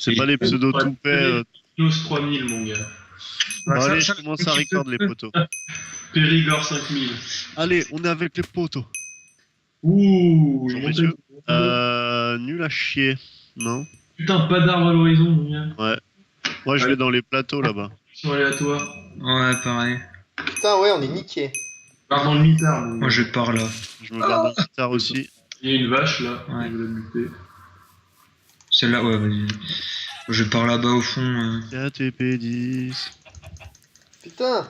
C'est pas les pseudo toupets. Nos 3000, mon gars. Bon, allez, je commence à record les poteaux. Périgord 5000. Allez, on est avec les poteaux. Ouh, Bonjour, messieurs. Nul à chier, non? Putain, pas d'arbre à l'horizon, mon gars. Ouais. Moi, je vais dans les plateaux là-bas. Ils sont aléatoires. Ouais, pareil. Putain, ouais, on est niqué. Pars dans le mitard, mon gars. Moi, je pars là. Je me garde dans le guitare aussi. Il y a une vache là, Ouais. je vais la buter. Celle-là, ouais, vas-y. Je pars là-bas au fond. KTP10. Putain.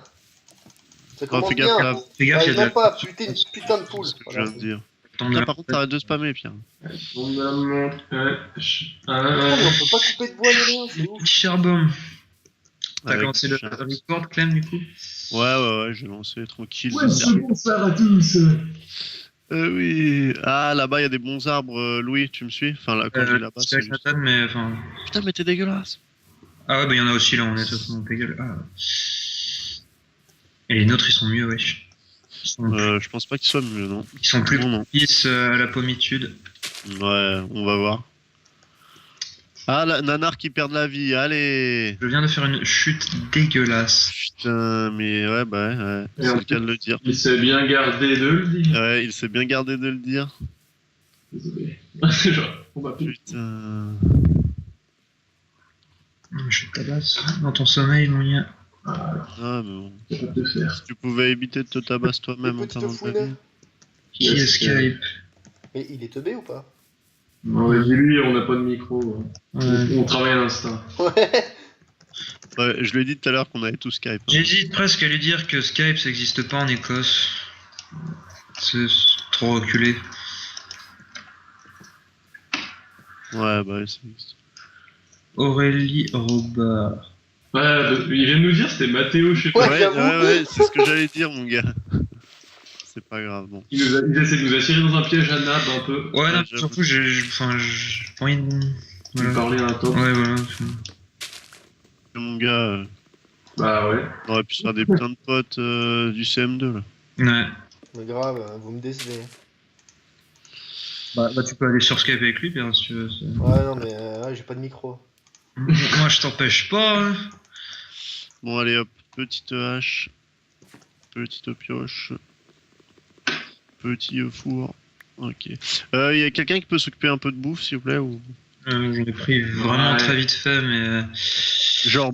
Ça commence fais gaffe bien. là. Fais gaffe, il y a de même la... pas, putain de poule. C'est ce que je viens de dire. Tombe de Putain, la... par contre, t'arrêtes de spammer, Pierre. On a mon... On peut pas couper de bois ni rien, c'est ouf. Petit charbon. T'as Avec commencé le chat. record, Clem, du coup? Ouais, j'ai lancé tranquille. bonsoir à tous. Oui. Ah, là-bas, il y a des bons arbres, Louis, tu me suis? Enfin, là, quand je dis là-bas, c'est c'est avec juste... Nathan, mais enfin... Putain, mais t'es dégueulasse. Ah ouais, bah il y en a aussi là, on est totalement pégueule. Ah. Et les nôtres, ils sont mieux, wesh. Je pense pas qu'ils soient mieux, non? Ils sont plus Non, non. propices à la pommitude. Ouais, on va voir. Ah, la nanar qui perd la vie, allez! Je viens de faire une chute dégueulasse. Putain, mais ouais, bah ouais, Et c'est en le cas de le dire. Il s'est bien gardé de le dire. Ouais, il s'est bien gardé de le dire. Désolé. Genre, on va plus. Putain. Je tabasse dans ton sommeil, mon gars. Ah, Ah, mais bon. ça peut te faire. Si tu pouvais éviter de te tabasser toi-même en Le petit parlant de ta fouine. vie. Qui escape? Mais il est teubé ou pas? Ouais, dis-lui, on n'a pas de micro. Ouais. On travaille à l'instinct. Ouais. Ouais, je lui ai dit tout à l'heure qu'on avait tout Skype. hein. J'hésite presque à lui dire que Skype, ça n'existe pas en Écosse. C'est trop reculé. Ouais, bah c'est... Aurélie Robard. Ouais, il vient de nous dire c'était Mathéo, je sais pas. Ouais, j'avoue. ouais, c'est ce que j'allais dire, mon gars. C'est pas grave, bon. Il essaie de nous attirer dans un piège à nappe un peu. Ouais, non, j'avoue. surtout, j'ai pas envie de... Il Voilà. parlait à un top. Ouais, voilà. Mon gars, Bah ouais. on aurait pu se faire des putains de potes du CM2, là. Ouais. Mais grave, vous me décevez. Bah, tu peux aller sur Skype avec lui, bien, si tu veux. Ouais, non, mais ouais, j'ai pas de micro. Moi, je t'empêche pas. Hein. Bon, allez, hop, petite hache. Petite pioche. Petit four. Ok. Y a quelqu'un qui peut s'occuper un peu de bouffe, s'il vous plaît ou... J'en ai pris vraiment Ouais. très vite fait, mais... Genre,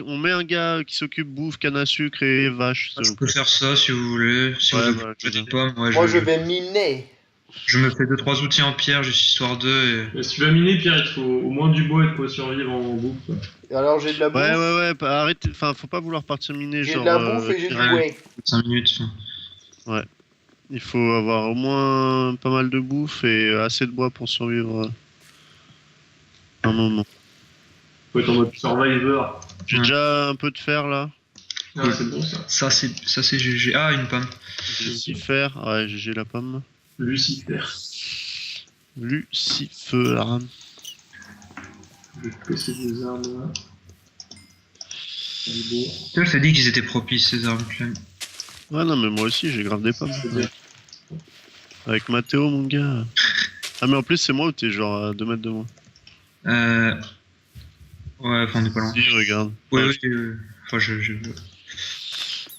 on met un gars qui s'occupe bouffe, canne à sucre et vache. je peux faire ça si vous voulez. Si Ouais, vous bah, avez je des pommes, ouais, Moi, je vais miner. je me fais 2-3 outils en pierre, juste histoire d'eux. Mais si tu vas miner, Pierre, il te faut au moins du bois et de quoi survivre en bouffe. Quoi. Et alors, j'ai de la bouffe. Ouais, bah, arrêtez, enfin, faut pas vouloir partir miner, J'ai genre... de la bouffe et j'ai du ouais. bouet. 5 minutes. Il faut avoir au moins pas mal de bouffe et assez de bois pour survivre un moment. Faut être en mode survivor. J'ai Ouais. déjà un peu de fer, là. Ah, c'est bon ça. Ça, c'est GG. Ah, une pomme. J'ai 6 fer. Ouais, j'ai la pomme. Lucifer. Lucifer. Je vais casser des armes là. C'est beau. Je t'ai dit qu'ils étaient propices, ces armes. Clem. Ouais, non, mais moi aussi, j'ai grave des pommes. C'est bien. Avec Mathéo, mon gars. Ah, mais en plus, c'est moi ou t'es genre à 2 mètres de moi? Ouais, enfin, on est pas loin. Si, regarde. Ouais, Ouais, oui. Enfin, De toute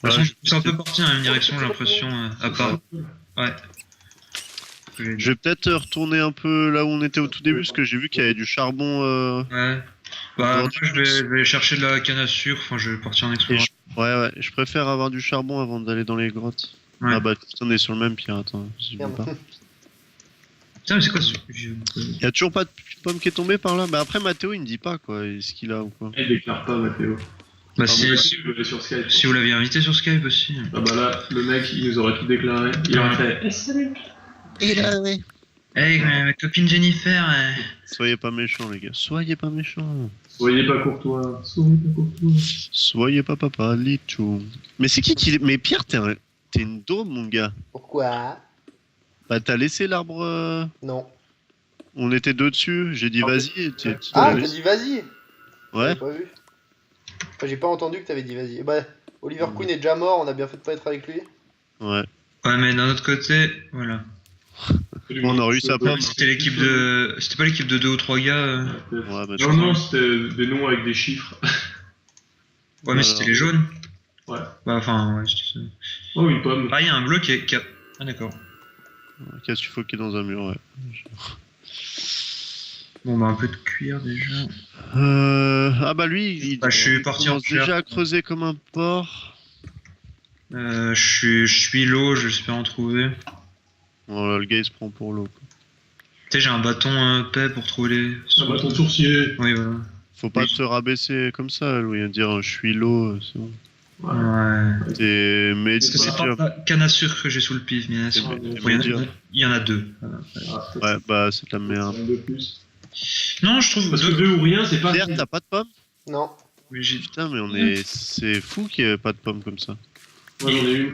Ouais, façon, je- c'est un peu parti dans la même direction, j'ai l'impression, à part. Ouais. Je vais peut-être retourner un peu là où on était au tout début, parce que j'ai vu qu'il y avait du charbon. Ouais. Bah, moi, je vais chercher de la canne à sucre, enfin, je vais partir en Et exploration. Ouais, je préfère avoir du charbon avant d'aller dans les grottes. Ouais. Ah bah, putain, on est sur le même Pierre, attends. Je Merde. vois pas. Putain, mais c'est quoi ce vieux... Y a toujours pas de pomme qui est tombée par là? Bah après Mathéo il me dit pas quoi, ce qu'il a ou quoi. Il déclare pas Mathéo. Bah, Ah, si, bon, si, je vais sur Skype. si vous l'aviez invité sur Skype aussi. Ah bah là, le mec, il nous aurait tout déclaré. Il aurait fait « Eh, salut !» Hey, ma copine Jennifer, Soyez pas méchants les gars, soyez pas méchants. Soyez pas courtois. Soyez pas courtois. Soyez pas papa, lichou. Mais c'est qui Mais Pierre, t'es une daube mon gars. Pourquoi? Bah t'as laissé l'arbre... Non. On était deux dessus, j'ai dit vas-y. tu Ah, l'as t'as laissé. dit vas-y. Ouais. J'ai pas vu. Enfin, j'ai pas entendu que t'avais dit vas-y. Bah, Oliver Queen est déjà mort, on a bien fait de pas être avec lui. Ouais. Ouais, mais d'un autre côté, voilà. On a réussi à pas. C'était l'équipe de. C'était pas l'équipe de 2 ou 3 gars. Ouais, bah, Non, c'était des noms avec des chiffres. Ouais, mais c'était les jaunes. Ouais. Bah, enfin, ouais, c'était ça. Oh, une pomme. Ah, il y a un bleu qui a. Ah, d'accord. Qui a suffoqué dans un mur, ouais. Bon, bah, un peu de cuir déjà. Ah bah lui, Bah, je suis parti en commence déjà fer. à creuser comme un porc. Je suis l'eau, j'espère en trouver. Bon, là, le gars il se prend pour l'eau. Tu sais, j'ai un bâton paix pour trouver les. Un bâton de sourcier. Oui, voilà. Faut pas Oui. te rabaisser comme ça, Louis, dire je suis l'eau, c'est bon. Ouais. T'es Est-ce que c'est pas canne à sucre que j'ai sous le pif, mais T'es oui, médium. il y en a deux. Ouais, bah c'est de la merde. Un de plus. Non, je trouve Parce que 2 ou rien, c'est pas. Pierre, t'as pas de pommes? Non. Oui, j'ai- Putain, mais on est. C'est fou qu'il y ait pas de pommes comme ça. Moi j'en ai une.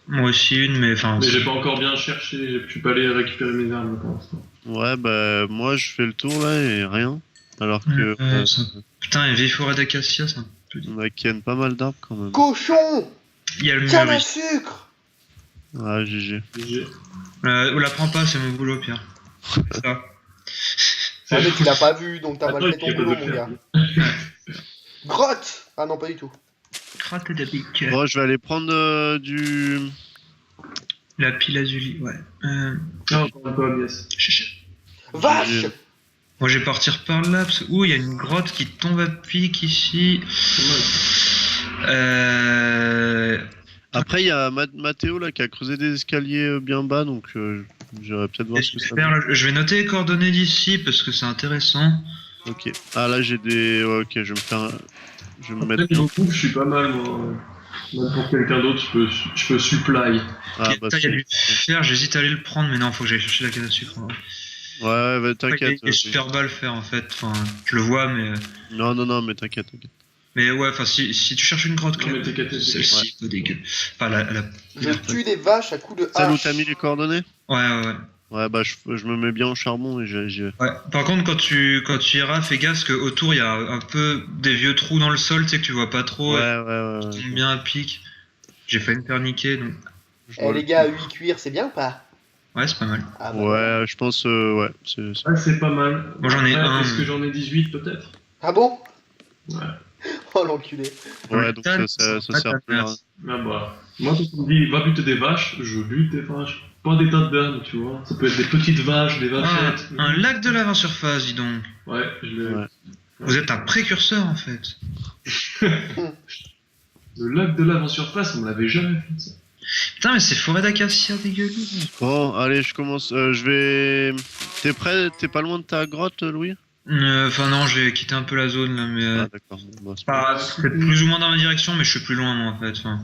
Moi aussi une, mais enfin. Mais j'ai pas encore bien cherché, je suis pas allé récupérer mes armes pour l'instant. Ouais, bah moi je fais le tour là et rien. Alors que. Putain, une vieille forêt d'acacia, ça. On a ken pas mal d'arbres quand même. Cochon! Il y a le Canne mur à ici. sucre! Ah, GG. On la prend pas, c'est mon boulot, Pierre. Ça. Ah, mais tu l'as pas vu, donc t'as mal Attends, fait ton il y a pas boulot, de mon fer. gars. Grotte! Ah non, pas du tout. Gratte de pique. Bon, je vais aller prendre du. La pile azuli, ouais. Ah, encore un pomme, yes. Vache! Moi, je vais partir par là, parce que. Ouh, il y a une grotte qui tombe à pic ici. Après, il y a Mathéo là qui a creusé des escaliers bien bas, donc j'irai peut-être voir ce que ça Faire, donne. là, je vais noter les coordonnées d'ici, parce que c'est intéressant. Ok. Ah là, j'ai des. Ouais, ok, je vais me faire. Je vais me mettre. Après, niveau bouffe, je suis pas mal, moi. Même pour quelqu'un d'autre, je peux supply. Ah Ok, bah putain, il y a c'est. du fer, j'hésite à aller le prendre, mais non, faut que j'aille chercher la canne à sucre. Ouais. Ouais, bah, Il t'inquiète. est super bas le fer en fait, enfin, je le vois, mais. Non, mais t'inquiète. Mais ouais, enfin, si tu cherches une grotte Non, mais claire, t'es celle-ci, pas dégueu. Enfin, Je tue des vaches à coups de Ça nous hache. t'as mis les coordonnées? Ouais. Ouais, bah je me mets bien au charbon et j'y vais. Ouais. Par contre, quand tu iras, fais gaffe, parce qu'autour, il y a un peu des vieux trous dans le sol, tu sais, que tu vois pas trop. Ouais. Qui tombent bien à pic. J'ai failli me faire niquer, donc. Eh les gars, 8 cuirs, c'est bien ou pas? Ouais, c'est pas mal. Ah bah. Ouais, je pense, ouais. Ouais, c'est pas mal. Moi, j'en ai un. Est-ce que j'en ai 18 peut-être? Ah bon? Ouais. Oh l'enculé. Ouais, donc ça sert plus à rien. Ah bah. Moi, quand on me dit va buter des vaches, je bute des vaches. Pas des tas de bernes, tu vois. Ça peut être des petites vaches, des Ah, vachettes. un lac de lave en surface, dis donc. Ouais, je l'ai. Ouais. Vous êtes un précurseur en fait. Le lac de lave en surface, on l'avait jamais fait ça. Putain, mais c'est forêt d'acacia dégueulasse. Bon, allez, je commence. Je vais. T'es prêt? T'es pas loin de ta grotte, Louis? Enfin, non, j'ai quitté un peu la zone là, mais. Ah, d'accord. Bon, c'est pas C'est plus ou moins dans ma direction, mais je suis plus loin moi en fait. Enfin.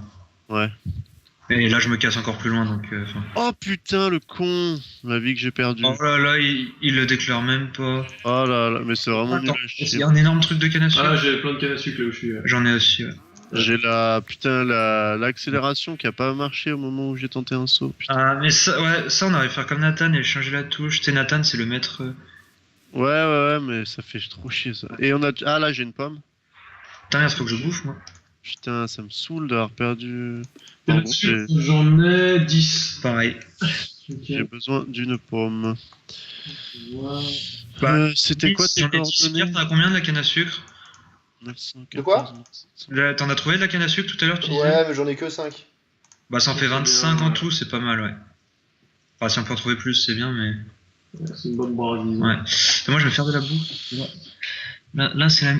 grave. Ouais. Et là, je me casse encore plus loin donc. Enfin. Oh putain, le con! La vie que j'ai perdue. Oh là là, il le déclare même pas. Oh là là, mais c'est vraiment nul Attends, à chier. il y a un énorme truc de canne à sucre. Ah, j'ai plein de cannes à sucre là où je suis. J'en ai aussi, ouais. J'ai l'accélération qui a pas marché au moment où j'ai tenté un saut. Putain. Ah, mais ça, ouais, ça, on aurait pu faire comme Nathan et changer la touche. Tu sais, Nathan, c'est le maître. Ouais, mais ça fait trop chier ça. Et on a. Ah là, j'ai une pomme. Putain, merde, faut que je bouffe moi. Putain, ça me saoule d'avoir perdu. Cannes à Bon, sucre, j'en ai 10. Pareil. j'ai besoin d'une pomme. Bah, C'était quoi tes J'en ai 10. coordonnées? Pierre, t'en as combien de la canne à sucre? 914, De quoi? Là, t'en as trouvé de la canne à sucre tout à l'heure, tu disais? Ouais, mais j'en ai que 5. Bah, ça en fait 25 en tout, c'est pas mal, ouais. Enfin, si on peut en trouver plus, c'est bien, mais. C'est une bonne bravise. Ouais. Et moi, je vais faire de la bouffe. Là c'est la.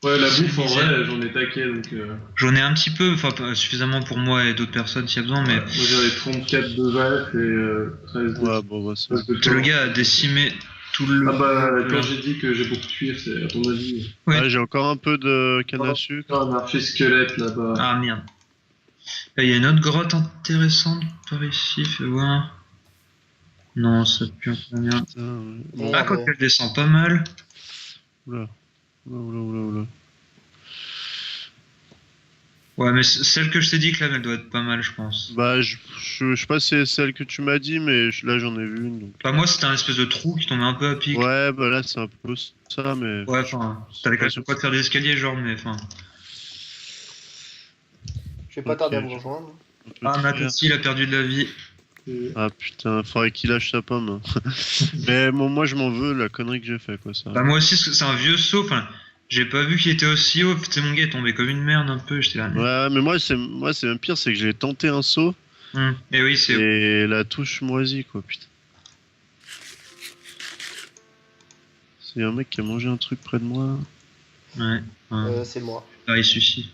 Ouais, la C'est bouffe en misère. vrai, j'en ai taqué donc. J'en ai un petit peu, enfin, pas suffisamment pour moi et d'autres personnes s'il y a besoin, mais. Moi j'avais 34 de vaches et 13 de. Ouais, bon, bah, c'est. 13 de Le porc. gars a décimé tout le. Ah bah, quand j'ai dit que j'ai beaucoup de cuir, c'est à ton avis. Ouais. Ouais, j'ai encore un peu de canne à sucre. Un marché squelette là-bas. Ah merde. Là, il y a une autre grotte intéressante par ici, fais voir. Non, ça pue un peu bien. Putain, ouais. Bon, Ah, quoi qu'elle descend pas mal. oula. Oula. Ouais, mais celle que je t'ai dit que là, elle doit être pas mal, je pense. Bah, je sais pas si c'est celle que tu m'as dit, mais là j'en ai vu une. Donc. Bah, moi, c'était un espèce de trou qui tombait un peu à pic. Ouais, bah là c'est un peu ça, mais. Ouais, enfin, t'avais quand même pas de faire des escaliers, genre, mais enfin. Je vais pas Ok, tarder à me rejoindre. on peut Ah, te Matt faire. aussi, il a perdu de la vie. Ah putain, faudrait qu'il lâche sa pomme. Mais bon, moi je m'en veux la connerie que j'ai fait quoi ça. Bah, moi aussi, c'est un vieux saut. Enfin, j'ai pas vu qu'il était aussi haut. Tu sais, mon gars est tombé comme une merde un peu. J'étais là. Ouais, mais moi c'est même pire, c'est que j'ai tenté un saut Et oui, c'est. et la touche moisie quoi, putain. C'est un mec qui a mangé un truc près de moi. Ouais. C'est moi. Ah, il suffit.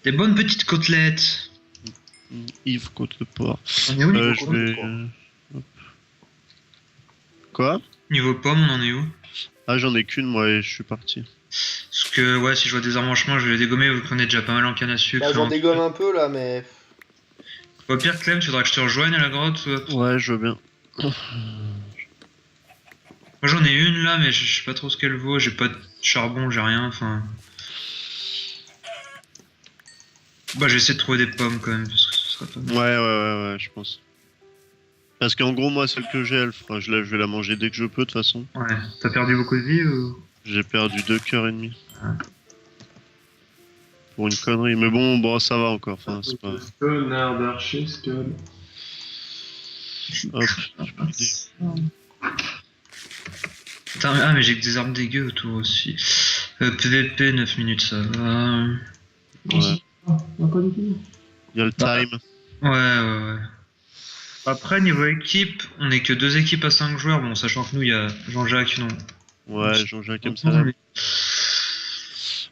Des bonnes petites côtelettes. Yves côte le porc. On est où niveau Je pomme vais. Hop. Quoi? Niveau pomme, on en est où? Ah j'en ai qu'une moi et je suis parti. Parce que, ouais, si je vois des arrangements, je vais les dégommer vu qu'on est déjà pas mal en canne à sucre. Bah, j'en hein. dégomme un peu là, mais. Au pire, Clem, tu voudras que je te rejoigne à la grotte ou... Ouais, je veux bien. Moi, j'en ai une là, mais je sais pas trop ce qu'elle vaut. J'ai pas de charbon, j'ai rien. Enfin. Bah, je vais essayer de trouver des pommes quand même, parce que ce serait pas mal. Ouais, je pense. Parce qu'en gros, moi, celle que j'ai, elle fera. Je vais la manger dès que je peux, de toute façon. Ouais. T'as perdu beaucoup de vie ou. J'ai perdu 2 cœurs et demi. Ah. Pour une connerie. Mais bon, ça va encore. Enfin, c'est pas. Connard d'archer, Skull. Hop. Putain, ah, mais j'ai que des armes dégueu autour aussi. PVP, 9 minutes, ça va. Ouais. Non, pas du tout. Il y a le time. Ouais. Après, niveau équipe, on est que 2 équipes à 5 joueurs. Bon, sachant que nous, il y a Jean-Jacques, non. Ouais, Jean-Jacques aime ça.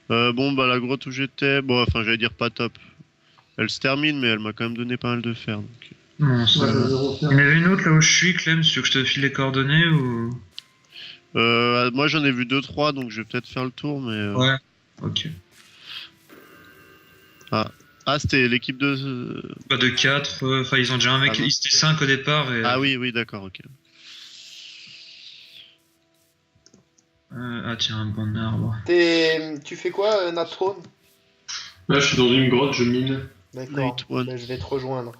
Bon, bah, la grotte où j'étais, bon, enfin, j'allais dire pas top. Elle se termine, mais elle m'a quand même donné pas mal de fer. Donc... Bon, ça Ouais, va. je vais refaire. Il y en avait une autre là où je suis, Clem, si tu veux que je te file les coordonnées ou. Moi, j'en ai vu 2-3, donc je vais peut-être faire le tour, mais. Ouais. Ok. Ah, c'était l'équipe de. Pas de 4, enfin, ils ont déjà un mec, Ah, non. ils étaient 5 au départ et. Ah oui, d'accord, ok. Ah, tiens, un bon arbre. Tu fais quoi, Natrone? Là, je suis dans une grotte, je mine. D'accord. Night One. Bah, je vais te rejoindre.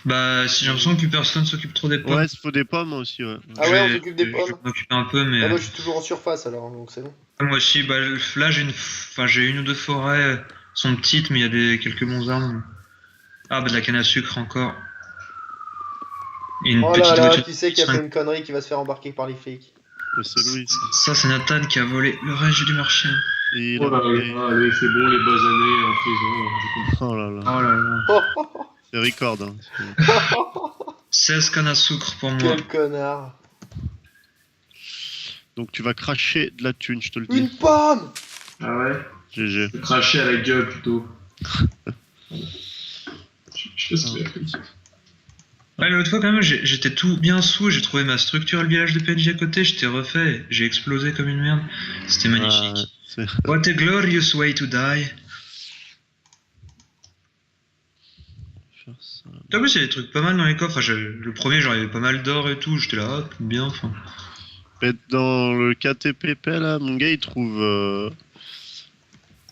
Bah, si j'ai l'impression que plus personne s'occupe trop des pommes. Ouais, il faut des pommes aussi, ouais. Ah ouais, on s'occupe des Je pommes. vais m'occuper un peu, mais. Ah, moi, je suis toujours en surface alors, donc c'est bon. Moi aussi, bah, là, j'ai une ou deux forêts, sont petites, mais il y a quelques bons arbres. Ah, bah, de la canne à sucre encore. Et une Oh petite là là, voiture. qui c'est qui a fait une connerie qui va se faire embarquer par les flics? C'est Louis. Ça, c'est Nathan qui a volé le reste du marché. Et il Oh a là volé- là, allez, c'est bon, les bonnes années en prison. J'ai compris. Oh là là. Oh là là. Oh, C'est record, hein. 16 cannes à sucre pour moi. quel connard. Donc tu vas cracher de la thune, je te le Une dis. pomme. Ah ouais? GG. Je vais cracher à la gueule plutôt. Je sais ce qu'il a fait. Ouais, l'autre fois, quand même, j'étais tout bien sous, j'ai trouvé ma structure, le village de PNJ à côté, j'étais refait, j'ai explosé comme une merde. C'était magnifique. Ah, c'est- What a glorious way to die. faire ça. En plus, il y a des trucs pas mal dans les coffres. Enfin, le premier, genre, il y avait pas mal d'or et tout. J'étais là, hop, bien. Enfin. Mais dans le KTPP, là, mon gars, il trouve...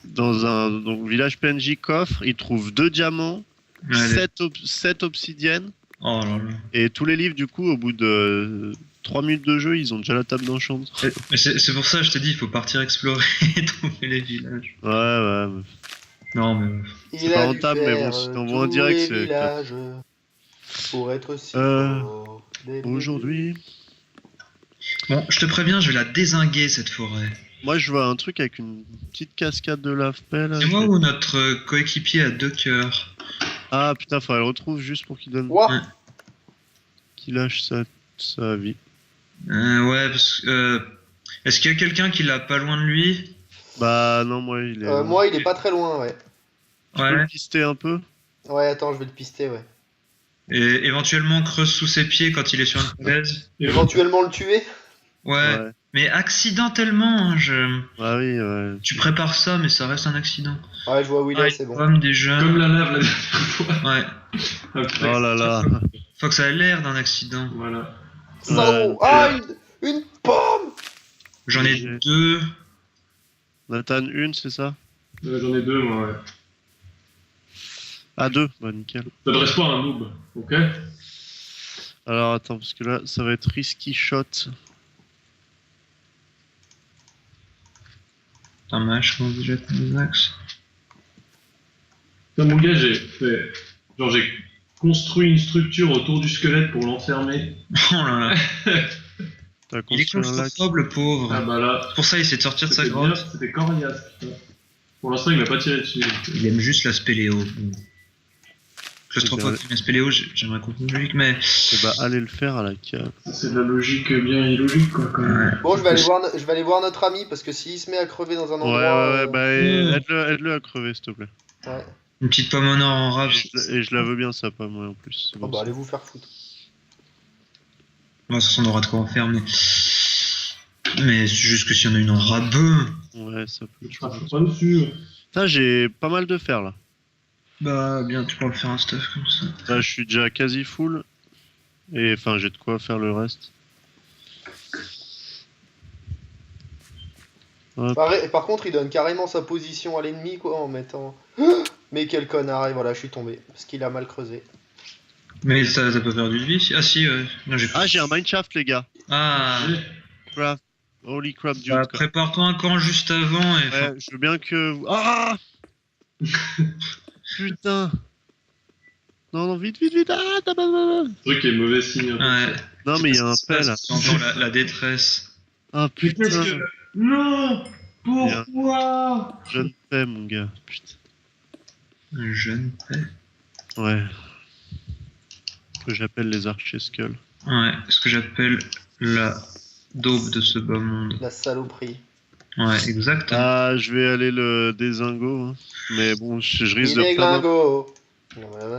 dans un village PNJ coffre, il trouve 2 diamants, Allez. 7 obsidiennes, Oh là là. et tous les livres, du coup, au bout de 3 minutes de jeu, ils ont déjà la table d'enchantement. Mais c'est pour ça, je t'ai dit, il faut partir explorer et trouver les villages. Ouais. Non, mais. Il pas a rentable, dû mais faire bon, si t'envoies tous en direct, les c'est villages pour être si Euh, fort dès le Aujourd'hui, Bon, je te préviens, je vais la dézinguer cette forêt. moi, je vois un truc avec une petite cascade de lave pelle. C'est moi ou notre coéquipier a 2 cœurs? Ah putain, faudrait le retrouver juste pour qu'il donne, début. Ouah. Ouais. qu'il lâche sa vie. Ouais, parce que. Est-ce qu'il y a quelqu'un qui l'a pas loin de lui? Bah non, moi, il est. Moi, il est pas très loin, ouais. Tu peux Ouais. le pister un peu. Ouais, attends, je vais le pister, ouais. Et éventuellement creuse sous ses pieds quand il est sur une falaise. Éventuellement le tuer. Ouais. Mais accidentellement, hein, Ah oui, ouais. tu prépares ça, mais ça reste un accident. Ouais, je vois où il Ah, est, c'est bon. Pomme déjà. Comme la lave la dernière fois. Ouais. Après, Oh là là. Faut que ça ait l'air d'un accident. Voilà. Salaud. Ah, une pomme. J'en ai J'ai- 2. Nathan, une, c'est ça? J'en ai 2, moi, ouais. Ah, 2, bah nickel. T'adresses pas à un noob, ok? Alors attends, parce que là, ça va être risky shot. Putain, mâche, comment vous jette mes axes. Putain, mon gars, j'ai fait Genre, j'ai construit une structure autour du squelette pour l'enfermer. Oh là là. T'as Il est construit un lac. claustrophobe, le pauvre. Ah bah là, C'est pour ça il essaie de sortir de sa c'était bien, grotte. c'était coriace. Putain. Pour l'instant, il m'a pas tiré dessus. Il aime juste la spéléo. Claustrophobe, C'est la spéléo, j'aimerais comprendre logique, mais. Eh bah, allez le faire à la cave. C'est de la logique bien illogique, quoi, quand même. Ouais. Bon, je vais aller voir notre ami parce que s'il se met à crever dans un Ouais, endroit. ouais, ouais, bah, aide-le à crever, s'il te plaît. Ouais. Une petite pomme en or en rap. Et je la veux bien, sa pomme, ouais, en plus. C'est Oh, bon, bah, ça. allez vous faire foutre. Bon, ça, on aura de quoi en faire, mais. Mais c'est juste que si on a une en rabeux. Ouais, ça peut. Je passe pas dessus. Ça, j'ai pas mal de fer, là. Bah, bien, tu pourras me faire un stuff comme ça. Là, je suis déjà quasi full. Et enfin, j'ai de quoi faire le reste. Hop. Par contre, il donne carrément sa position à l'ennemi, quoi, en mettant. Mais quel connard, et voilà, je suis tombé. Parce qu'il a mal creusé. Mais ça t'as pas perdu de vie? Ah si, non, j'ai pas. Ah, j'ai un mineshaft, les gars. Ah, Craft. Holy crap, dude. bah, quoi. prépare-toi un camp juste avant et. Ouais, je veux bien que. Ah Putain. Non, non, vite, vite, vite. Ah, Le truc est mauvais signe. Ouais. non, mais il y a un pelle. C'est encore la détresse. Ah, Mais qu'est-ce putain. que. Non! Pourquoi? Je ne paie, mon gars. Putain. Un jeune paix. Ouais. Que j'appelle les archers skull. Ouais, ce que j'appelle la daube de ce bas monde. La saloperie. Ouais, exactement. Ah, je vais aller le désingo. Hein. Mais bon, je risque de Des perdre. glingos.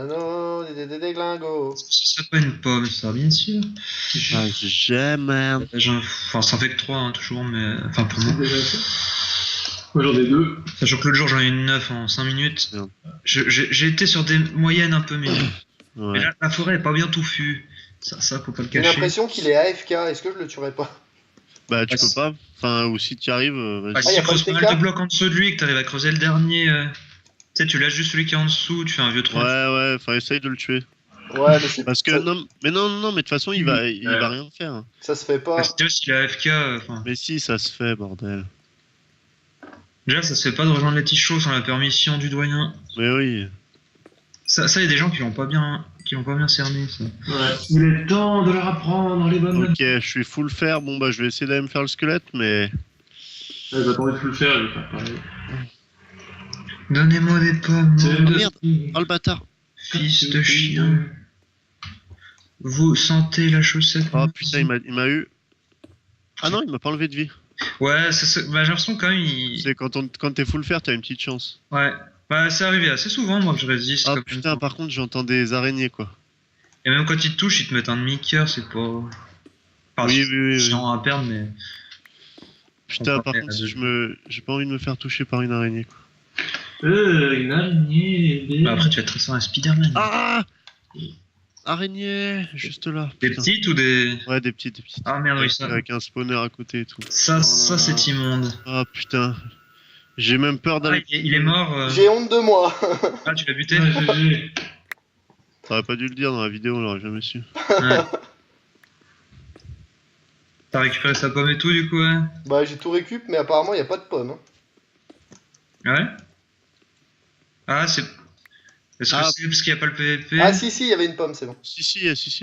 Non, des glingos. Ce serait pas une pomme, ça, bien sûr. Ah, j'aime, man. Enfin, ça en fait que 3, hein, toujours, mais. Enfin, pour moi. Déjà ça. Moi j'en ai 2. Sachant que l'autre jour, j'en ai une 9 en 5 minutes. Merde. J'ai été sur des moyennes un peu mieux. Ouais. Mais là, la forêt est pas bien touffue. Ça faut pas le J'ai cacher. l'impression qu'il est AFK. Est-ce que je le tuerais pas? Bah, tu Ah, peux pas. Enfin, ou si tu y arrives, vas-y. Ah, Ah, si y a tu pas de creuses pas TK? mal de blocs en dessous de lui et que t'arrives à creuser le dernier, tu sais, tu lâches juste celui qui est en dessous, tu fais un vieux tronc. Ouais, ouais, enfin, essaye de le tuer. Ouais, mais c'est. Parce que, ça, non, mais de toute façon, il va rien faire. hein. ça se fait pas. Parce que déjà, s'il est AFK, enfin. Mais si, ça se fait, bordel. Déjà, ça se fait pas de rejoindre les Tichots sans la permission du doyen. Mais oui. Ça, y a des gens qui l'ont pas bien cerné, ça. Ouais. Il est temps de leur apprendre les bonnes Ok, je suis full fer. Bon, bah, je vais essayer d'aller me faire le squelette, mais. Ouais, bah attendez, faut le faire, il va faire pareil. Donnez-moi des pommes, C'est nom de merde. Oh, le bâtard. fils de chien. Vous sentez la chaussette? Oh, putain, il m'a eu. Ah non, il m'a pas enlevé de vie. Ouais, bah, j'ai l'impression quand même, C'est quand t'es full fer, t'as une petite chance. Ouais, bah c'est arrivé assez souvent, moi, que je résiste. Ah comme putain, ça. par contre, j'entends des araignées, quoi. Et même quand ils te touchent, ils te mettent un demi-cœur, c'est pas. Enfin, Oui, c'est oui, oui, oui. chiant à perdre, mais. Putain, par comparé contre, à si deux. j'ai pas envie de me faire toucher par une araignée, quoi. Une araignée. Bah, après, tu vas te ressentir un Spider-Man. Ah Araignée, juste là. Des putain. petites ou des. Ouais, des petites. Ah merde, oui, ça. Avec un spawner à côté et tout. Ça c'est immonde. Ah putain. J'ai même peur Ah, d'aller. il est mort. J'ai honte de moi. Ah, tu l'as buté? Ouais, GG. T'aurais pas dû le dire dans la vidéo, on l'aurait jamais su. Ouais. T'as récupéré sa pomme et tout, du coup, ouais? Bah, j'ai tout récup, mais apparemment, y a pas de pomme. Hein. Ouais? Ah, c'est. Est-ce que Ah. c'est parce qu'il n'y a pas le PVP? Ah, si, il y avait une pomme, c'est bon. Si,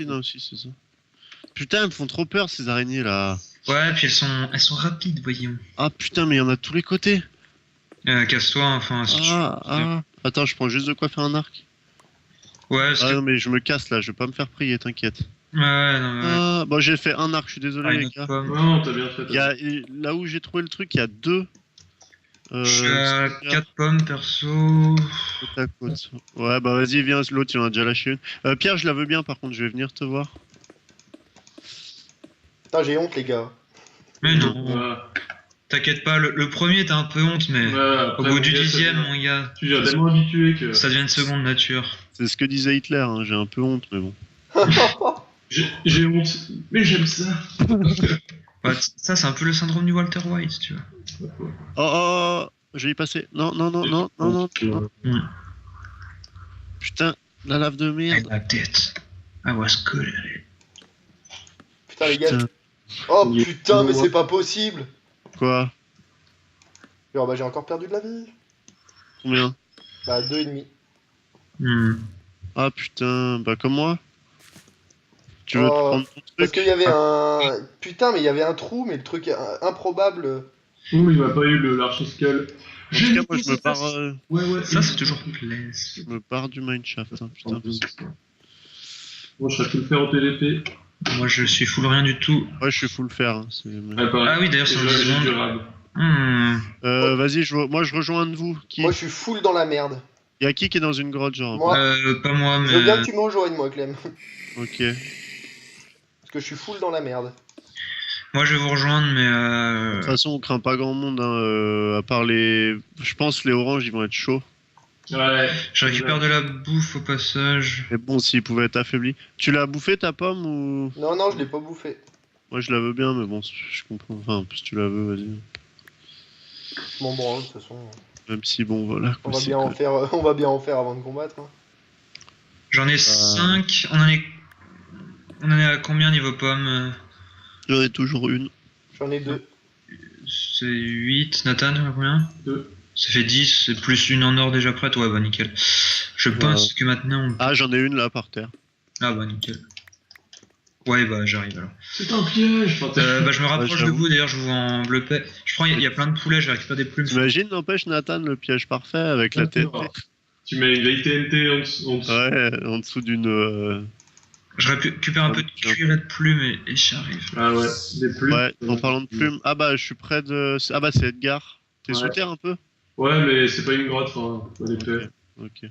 non, si, c'est ça. Putain, elles me font trop peur ces araignées là. Ouais, puis elles sont rapides, voyons. Ah putain, mais il y en a de tous les côtés. Casse-toi, enfin. Si tu- Attends, je prends juste de quoi faire un arc. Ouais, parce Ah que. non, mais je me casse là, je vais pas me faire prier, t'inquiète. Ouais, non, mais ouais. Ah, bon, j'ai fait un arc, je suis désolé Ah, une les autre gars. pomme. Non, t'as bien fait. Il y a, là où j'ai trouvé le truc, il y a deux. Je suis à 4 pommes, perso. Côte à côte. Ouais, bah vas-y, viens, l'autre, il en a déjà lâché une. Pierre, je la veux bien, par contre, je vais venir te voir. Putain, j'ai honte, les gars. Mais non. Ouais. T'inquiète pas, le premier t'as un peu honte, mais Ouais, au après, bout du mon gars, 10ème, ça mon gars, tu es tellement habitué que. ça devient une seconde nature. C'est ce que disait Hitler, hein, j'ai un peu honte, mais bon. J'ai honte, mais j'aime ça. Ouais, ça, c'est un peu le syndrome du Walter White, tu vois. Oh, je vais y passer. Non. Ouais. Putain, la lave de I merde. liked it. I was good at it. Putain, les gars. Putain, Oh putain, mais c'est pas possible. quoi? Genre, bah, j'ai encore perdu de la vie. Combien? Bah, 2,5. Hmm. Ah putain, bah comme moi. Tu veux te Oh, prendre ton Parce truc? qu'il y avait un... Putain, mais il y avait un trou, mais le truc improbable. Ouh, il m'a pas eu l'archi-skull. En tout cas, moi je me barre, Ouais, Ça, c'est toujours plaisir. je me barre du mineshaft. Hein, putain. Bon, je serais pu le faire au PVP. Moi, je suis full rien du tout. Ouais, je suis full fer. Hein, Ouais, pareil. Ah oui, d'ailleurs, c'est Et une j'ai seconde. durable. Vas-y, moi je rejoins un de vous. Qui Moi, je suis full dans la merde. y a qui est dans une grotte, genre? Moi, Pas moi, je veux bien mais. que tu me rejoignes, moi, Clem. Ok. Parce que je suis full dans la merde. Moi, je vais vous rejoindre, mais. De toute façon, on craint pas grand monde, hein, à part les. Je pense les oranges, ils vont être chauds. Ouais. Je récupère de la bouffe au passage. Mais bon, s'ils pouvaient être affaiblis. Tu l'as bouffé ta pomme ou. Non, non, je l'ai pas bouffé. Moi je la veux bien, mais bon, je comprends. Enfin, si tu la veux, vas-y. Je m'en branle, de toute façon. Même si, bon, voilà. On quoi, va c'est bien en cool. faire, on va bien en faire avant de combattre. Hein. J'en ai 5. On en est à combien niveau pomme? J'en ai toujours une. J'en ai 2. C'est 8. Nathan, à combien? 2. Ça fait 10. C'est plus une en or déjà prête. Ouais, bah nickel. Je pense que maintenant on. Ah, j'en ai une là par terre. Ah bah nickel. Ouais, bah j'arrive alors. C'est un piège. Enfin, Bah je me rapproche de j'avoue. vous, d'ailleurs, je vous en bleu paix. Je prends, il y a plein de poulets, je récupère des plumes. T'imagines, n'empêche, Nathan, le piège parfait avec la TNT. Tu mets une vieille TNT en dessous. Ouais, en dessous d'une. Je récupère un peu de cuir et de plumes et j'arrive. Ah ouais, des plumes. Ouais, en parlant de plumes. Ah bah, je suis près de. Ah bah, c'est Edgar. T'es Ouais. sous terre un peu? Ouais, mais c'est pas une grotte, enfin, on est fait. Ok.